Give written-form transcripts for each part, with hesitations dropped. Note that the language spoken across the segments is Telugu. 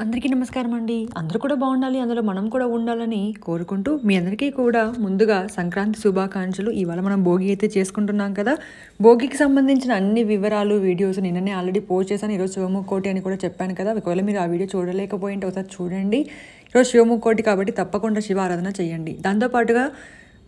అందరికీ నమస్కారం అండి. అందరూ కూడా బాగుండాలి, అందులో మనం కూడా ఉండాలని కోరుకుంటూ మీ అందరికీ కూడా ముందుగా సంక్రాంతి శుభాకాంక్షలు. ఇవాళ మనం భోగి అయితే చేసుకుంటున్నాం కదా. భోగికి సంబంధించిన అన్ని వివరాలు వీడియోస్ నిన్ననే ఆల్రెడీ పోస్ట్ చేశాను. ఈరోజు శివముక్కోటి అని కూడా చెప్పాను కదా. ఒకవేళ మీరు ఆ వీడియో చూడలేకపోయింటే ఒకసారి చూడండి. ఈరోజు శివముక్కోటి కాబట్టి తప్పకుండా శివ ఆరాధన చేయండి. దాంతోపాటుగా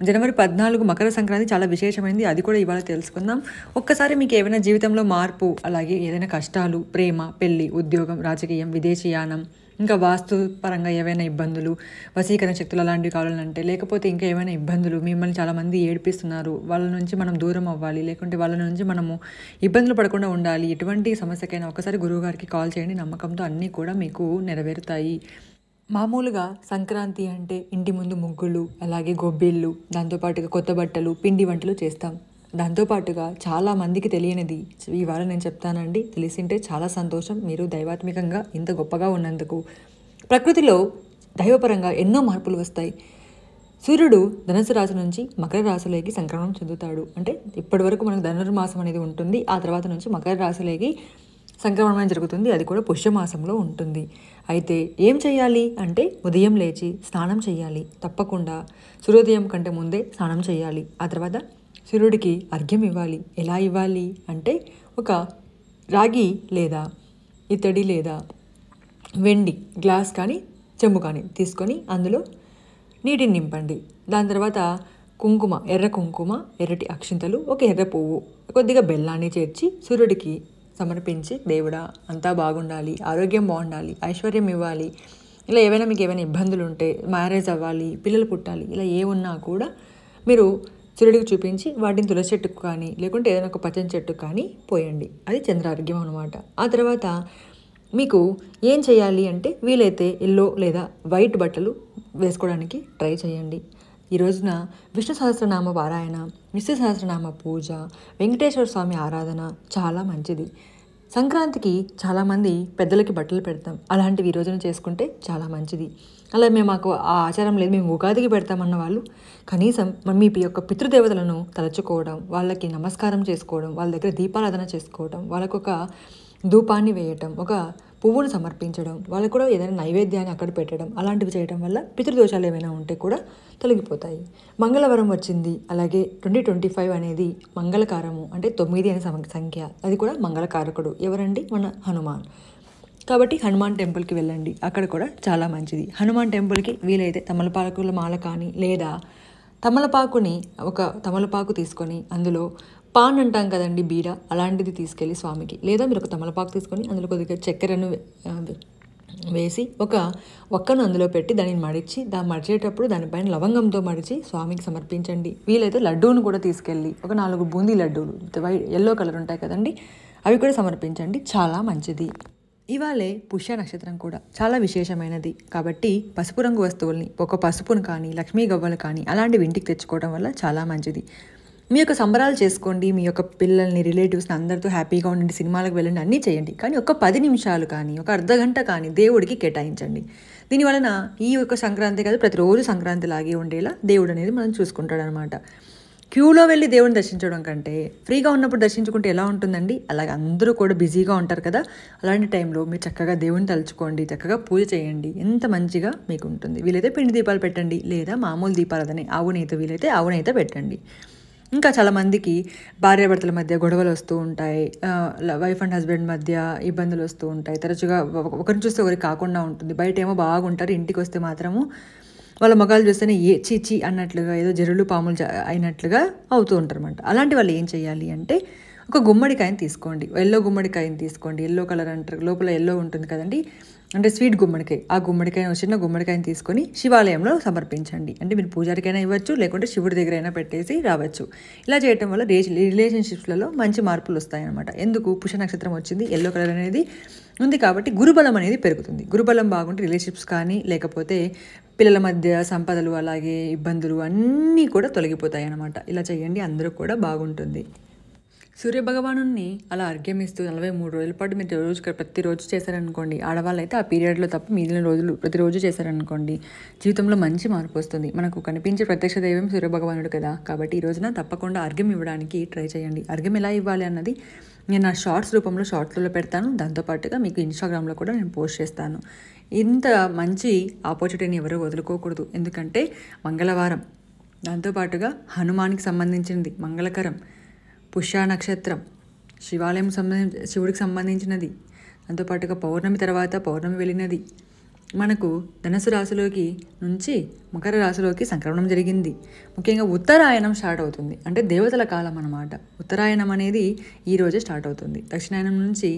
జనవరి 14 మకర సంక్రాంతి చాలా విశేషమైంది. అది కూడా ఇవాళ తెలుసుకుందాం. ఒక్కసారి మీకు ఏమైనా జీవితంలో మార్పు, అలాగే ఏదైనా కష్టాలు, ప్రేమ, పెళ్లి, ఉద్యోగం, రాజకీయం, విదేశీయానం, ఇంకా వాస్తు పరంగా ఏవైనా ఇబ్బందులు, వశీకరణ శక్తులు అలాంటివి కావాలంటే, లేకపోతే ఇంకా ఏమైనా ఇబ్బందులు మిమ్మల్ని చాలామంది ఏడిపిస్తున్నారు, వాళ్ళ నుంచి మనం దూరం అవ్వాలి, లేకుంటే వాళ్ళ నుంచి మనము ఇబ్బందులు పడకుండా ఉండాలి, ఎటువంటి సమస్యకైనా ఒకసారి గురువుగారికి కాల్ చేయండి. నమ్మకంతో అన్నీ కూడా మీకు నెరవేరుతాయి. మామూలుగా సంక్రాంతి అంటే ఇంటి ముందు ముగ్గులు, అలాగే గొబ్బిళ్ళు, దాంతోపాటుగా కొత్త బట్టలు, పిండి వంటలు చేస్తాం. దాంతోపాటుగా చాలామందికి తెలియనిది ఇవాళ నేను చెప్తానండి. తెలిసింటే చాలా సంతోషం. మీరు దైవాత్మికంగా ఇంత గొప్పగా ఉన్నందుకు. ప్రకృతిలో దైవపరంగా ఎన్నో మార్పులు వస్తాయి. సూర్యుడు ధనుసు రాశి నుంచి మకర రాశిలోకి సంక్రమణం చెందుతాడు. అంటే ఇప్పటి వరకు మనకు ధనుర్మాసం అనేది ఉంటుంది. ఆ తర్వాత నుంచి మకర రాశిలోకి సంక్రమణం జరుగుతుంది. అది కూడా పుష్యమాసంలో ఉంటుంది. అయితే ఏం చేయాలి అంటే ఉదయం లేచి స్నానం చేయాలి. తప్పకుండా సూర్యోదయం కంటే ముందే స్నానం చేయాలి. ఆ తర్వాత సూర్యుడికి అర్ఘ్యం ఇవ్వాలి. ఎలా ఇవ్వాలి అంటే ఒక రాగి లేదా ఇత్తడి లేదా వెండి గ్లాస్ కానీ చెంబు కానీ తీసుకొని అందులో నీటిని నింపండి. దాని తర్వాత కుంకుమ, ఎర్ర కుంకుమ, ఎర్రటి అక్షింతలు, ఒక ఎర్ర పువ్వు, కొద్దిగా బెల్లాన్ని చేర్చి సూర్యుడికి సమర్పించి, దేవుడా అంతా బాగుండాలి, ఆరోగ్యం బాగుండాలి, ఐశ్వర్యం ఇవ్వాలి, ఇలా ఏవైనా మీకు ఏమైనా ఇబ్బందులు ఉంటే, మ్యారేజ్ అవ్వాలి, పిల్లలు పుట్టాలి, ఇలా ఏ ఉన్నా కూడా మీరు సూర్యుడికి చూపించి వాటిని తులసి చెట్టుకు కానీ లేకుంటే ఏదైనా ఒక పచ్చని చెట్టుకు కానీ పోయండి. అది చంద్రార్ఘ్యం అనమాట. ఆ తర్వాత మీకు ఏం చేయాలి అంటే వీలైతే ఎల్లో లేదా వైట్ బట్టలు వేసుకోవడానికి ట్రై చేయండి. ఈ రోజున విష్ణు సహస్రనామ పారాయణ, విష్ణు సహస్రనామ పూజ, వెంకటేశ్వర స్వామి ఆరాధన చాలా మంచిది. సంక్రాంతికి చాలామంది పెద్దలకి బట్టలు పెడతాం. అలాంటివి ఈ రోజున చేసుకుంటే చాలా మంచిది. అలా మాకు ఆ ఆచారం లేదు, మేము ఉగాదికి పెడతామన్న వాళ్ళు కనీసం మీ యొక్క పితృదేవతలను తలుచుకోవడం, వాళ్ళకి నమస్కారం చేసుకోవడం, వాళ్ళ దగ్గర దీపారాధన చేసుకోవడం, వాళ్ళకు ఒక ధూపాన్ని వేయటం, ఒక పువ్వును సమర్పించడం, వాళ్ళకు కూడా ఏదైనా నైవేద్యాన్ని అక్కడ పెట్టడం, అలాంటివి చేయడం వల్ల పితృదోషాలు ఏమైనా ఉంటే కూడా తొలగిపోతాయి. మంగళవారం వచ్చింది. అలాగే 2025 అనేది మంగళకారము, అంటే 9 అనే సంఖ్య. అది కూడా మంగళకారకుడు ఎవరండి? మన హనుమాన్. కాబట్టి హనుమాన్ టెంపుల్కి వెళ్ళండి. అక్కడ కూడా చాలా మంచిది. హనుమాన్ టెంపుల్కి వీలైతే తమలపాకుల మాల కానీ లేదా తమలపాకు తీసుకొని అందులో పాన్ అంటాం కదండి, బీడ, అలాంటిది తీసుకెళ్ళి స్వామికి, లేదా మీరు ఒక తమలపాకు తీసుకొని అందులో కొద్దిగా చక్కెరను వేసి ఒక ఒక్కను అందులో పెట్టి దానిని మడిచేటప్పుడు దానిపైన లవంగంతో మడిచి స్వామికి సమర్పించండి. వీలైతే లడ్డూను కూడా తీసుకెళ్ళి ఒక 4 బూందీ లడ్డూలు ఎల్లో కలర్ ఉంటాయి కదండి, అవి కూడా సమర్పించండి. చాలా మంచిది. ఇవాళే పుష్య నక్షత్రం కూడా చాలా విశేషమైనది. కాబట్టి పసుపు రంగు వస్తువుల్ని, ఒక పసుపును కానీ లక్ష్మీ గవ్వలు కానీ అలాంటివి ఇంటికి తెచ్చుకోవడం వల్ల చాలా మంచిది. మీ యొక్క సంబరాలు చేసుకోండి. మీ యొక్క పిల్లల్ని, రిలేటివ్స్ని అందరితో హ్యాపీగా ఉండండి. సినిమాలకు వెళ్ళండి, అన్నీ చేయండి. కానీ ఒక 10 నిమిషాలు కానీ ఒక అర్ధగంట కానీ దేవుడికి కేటాయించండి. దీనివలన ఈ యొక్క సంక్రాంతి కాదు, ప్రతిరోజు సంక్రాంతి లాగే ఉండేలా దేవుడు అనేది మనం చూసుకుంటాడు అనమాట. క్యూలో వెళ్ళి దేవుడిని దర్శించడం కంటే ఫ్రీగా ఉన్నప్పుడు దర్శించుకుంటే ఎలా ఉంటుందండి? అలాగే అందరూ కూడా బిజీగా ఉంటారు కదా. అలాంటి టైంలో మీరు చక్కగా దేవుని తలుచుకోండి, చక్కగా పూజ చేయండి. ఎంత మంచిగా మీకు ఉంటుంది. వీలైతే పిండి దీపాలు పెట్టండి, లేదా మామూలు దీపారాధన ఆవు నెయ్యితో వీలైతే ఆవు నెయ్యితో పెట్టండి. ఇంకా చాలామందికి భార్యాభర్తల మధ్య గొడవలు వస్తూ ఉంటాయి, వైఫ్ అండ్ హస్బెండ్ మధ్య ఇబ్బందులు వస్తూ ఉంటాయి. తరచుగా ఒకరిని చూస్తే ఒకరికి కాకుండా ఉంటుంది. బయట ఏమో బాగుంటారు, ఇంటికి వస్తే మాత్రము వాళ్ళ మొగాలు చూస్తేనే చీచి అన్నట్లుగా, ఏదో జరులు పాములు అయినట్లుగా అవుతూ ఉంటారు అన్నమాట. అలాంటి వాళ్ళు ఏం చేయాలి అంటే ఒక గుమ్మడికాయని తీసుకోండి, ఎల్లో గుమ్మడికాయని తీసుకోండి. ఎల్లో కలర్ అంటారు, లోపల ఎల్లో ఉంటుంది కదండి, అంటే స్వీట్ గుమ్మడికాయ. ఆ గుమ్మడికాయ చిన్న గుమ్మడికాయని తీసుకొని శివాలయంలో సమర్పించండి. అంటే మీరు పూజారికైనా ఇవ్వచ్చు, లేకుంటే శివుడి దగ్గర అయినా పెట్టేసి రావచ్చు. ఇలా చేయడం వల్ల రిలేషన్షిప్స్లలో మంచి మార్పులు వస్తాయన్నమాట. ఎందుకు? పుష్య నక్షత్రం వచ్చింది, ఎల్లో కలర్ అనేది ఉంది కాబట్టి గురుబలం అనేది పెరుగుతుంది. గురుబలం బాగుంటే రిలేషన్షిప్స్ కానీ లేకపోతే పిల్లల మధ్య సంపదలు, అలాగే ఇబ్బందులు అన్నీ కూడా తొలగిపోతాయి అన్నమాట. ఇలా చేయండి, అందరూ కూడా బాగుంటుంది. సూర్యభగవాను అలా అర్ఘ్యం ఇస్తూ 43 రోజుల పాటు మీరు ప్రతిరోజు చేశారనుకోండి, ఆడవాళ్ళు అయితే ఆ పీరియడ్లో తప్ప మిగిలిన రోజులు ప్రతిరోజు చేశారనుకోండి, జీవితంలో మంచి మార్పు వస్తుంది. మనకు కనిపించే ప్రత్యక్ష దైవం సూర్యభగవానుడు కదా. కాబట్టి ఈ రోజున తప్పకుండా అర్ఘ్యం ఇవ్వడానికి ట్రై చేయండి. అర్ఘ్యం ఎలా ఇవ్వాలి అన్నది నేను నా షార్ట్స్లో పెడతాను. దాంతోపాటుగా మీకు ఇన్స్టాగ్రామ్లో కూడా నేను పోస్ట్ చేస్తాను. ఇంత మంచి ఆపర్చునిటీని ఎవరూ వదులుకోకూడదు. ఎందుకంటే మంగళవారం, దాంతోపాటుగా హనుమానికి సంబంధించినది, మంగళకరం, పుష్య నక్షత్రం, శివుడికి సంబంధించినది, దాంతోపాటుగా పౌర్ణమి తర్వాత పౌర్ణమి వెళ్ళినది. మనకు ధనుసు రాశిలోకి నుంచి మకర రాశిలోకి సంక్రమణం జరిగింది. ముఖ్యంగా ఉత్తరాయణం స్టార్ట్ అవుతుంది, అంటే దేవతల కాలం అన్నమాట. ఉత్తరాయణం అనేది ఈరోజే స్టార్ట్ అవుతుంది. దక్షిణాయనం నుంచి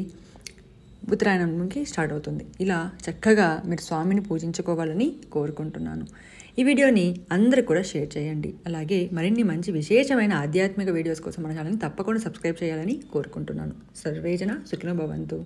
ఉత్తరాయణంకి స్టార్ట్ అవుతుంది. ఇలా చక్కగా మీరు స్వామిని పూజించుకోవాలని కోరుకుంటున్నాను. ఈ వీడియోని అందరూ కూడా షేర్ చేయండి. అలాగే మరిన్ని మంచి విశేషమైన ఆధ్యాత్మిక వీడియోస్ కోసం మన ఛానల్ని తప్పకుండా సబ్స్క్రైబ్ చేయాలని కోరుకుంటున్నాను. సర్వేజన సుఖినో భవంతు.